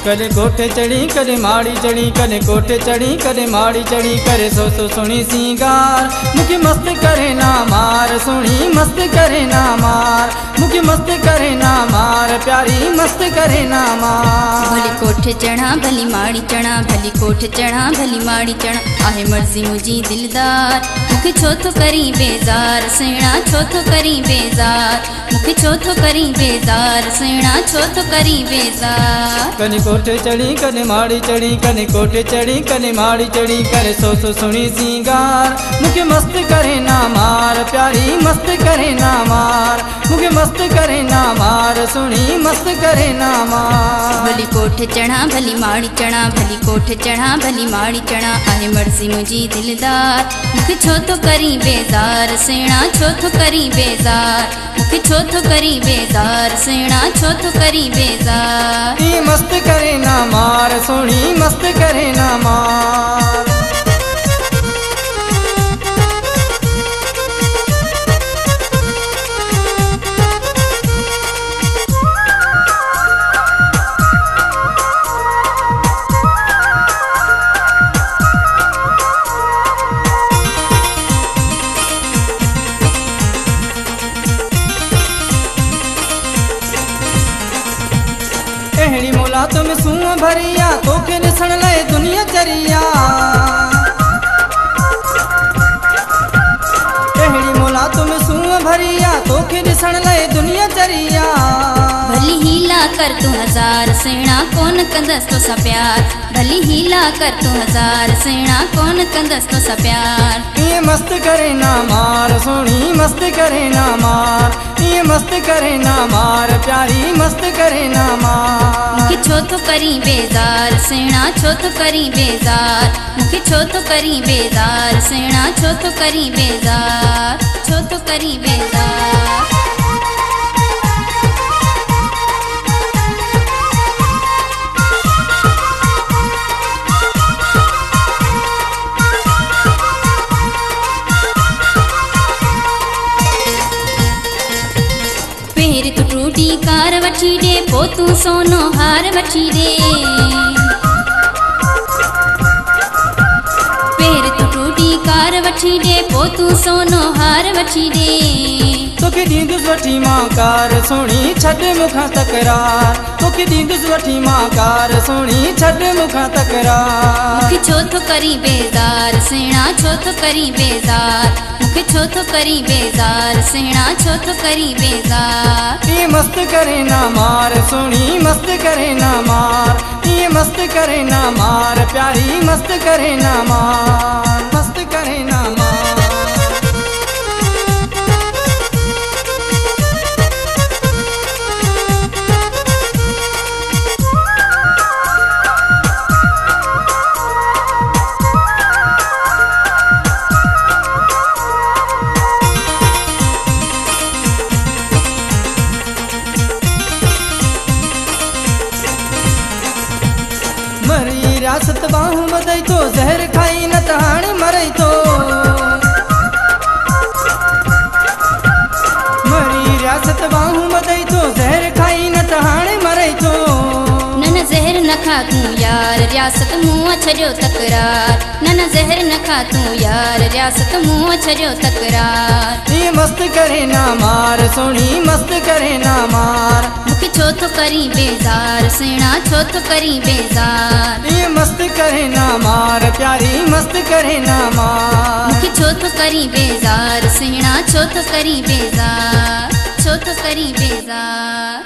कदे कोठे चढ़ी कदे माड़ी चढ़ी, कदे कोठे चढ़ी कदे माड़ी चढ़ी, करे सो सुणी सिंगार, मुखे मस्त करे ना मार, सुणी मस्त करे ना मार, मुखे मस्त करे ना मार, प्यारी मस्त करे ना मार। भली कोठे चढ़ा भली माड़ी चढ़ा, भली कोठे चढ़ा भली माड़ी चढ़ा, आहे मर्जी मुझी दिलदार, मुखे छो तो करी बेजार, सेना छो तो करी बेजार, मुखे छो तो करी बेजार, सेना छो तो करी बेजार। कने कोठे चढ़ी कने माड़ी चढ़ी, कने कोठे चढ़ी कने माड़ी चढ़ी, करे सो सुणी सिंगार, मुखे मस्त करे ना मार, प्यारी मस्त करे ना मार, मुखे मस्त करे ना मार, सुणी मस्त करे ना मार। भली कोठे चढ़ा भली माड़ी चढ़ा, भली कोठे चढ़ा भली माड़ी चढ़ा, आहे मर्जी मुझी दिलदार, मुखे छो तो करी बेजार, सेना छो तो करी बेजार, मुखे छो तो करी बेजार, सेना छो तो करी बेजार। ये मस्त करे ना मार, सुणी मस्त करे ना मार। एहड़ी मोला तुम सूं भरिया, तोखे ॾिसण लाइ दुनिया चरिया, एहड़ी मोला तुम सूं भरिया, तोखे ॾिसण लाइ दुनिया चरिया। भली हीला कर तू हजार, सेना कौन कंदस तो सा प्यार, भली हीला कर तू हजार, सेना कौन कंदस तो सा प्यार। ये मस्त करे ना मार, सुणी मस्त करे ना मार, ये मस्त करे ना मार, प्यारी मस्त करे ना मार। मुखे छो तो करी बेजार, सेना छो तो करी बेजार, मुखे छो तो करी बेजार, सेना छो तो करी बेजार, छो तो करी बेजार। पेर तू टूटी कार वठी दे, पो तू सोनो हार वठी दे, पेर तू टूटी कार वठी दे, पो तू सोनो हार वठी दे। तोखे ॾींदुसि वठी मां कार, सुणी छॾ मूंखां तकरार, तोखे ॾींदुसि वठी मां कार, सुणी छॾ मूंखां तकरार। मुखे छो तो करी बेजार, सेना छो तो करी बेजार, मुखे छो तो करी बेजार, सेना छो तो करी बेजार। ये मस्त करे ना मार, सुणी मस्त करे ना मार, ये मस्त करे ना मार, प्यारी मस्त करे ना मार, मस्त करे ना मार। मरी रियासत बाहूं बधई तो, ज़हर खाई न त हाणे मरई तो, मरी रियासत बाहूं बधई तो, ज़हर खाई न त हाणे मरई तो। नन ज़हर न खा तू यार, रियासत मुँह छॾियो तकरार, नन ज़हर न खा तू यार, रियासत मुँह छॾियो तकरार। ये मस्त करे ना मार, सुणी मस्त करे ना मार, मुखे छो तो करी बेजार, सेना छो तो करी बेजार। ये मस्त करे ना मार, प्यारी मस्त करे ना मार। मुखे छो तो करी बेजार, सेना छो तो करी बेजार, छो तो करी बेजार।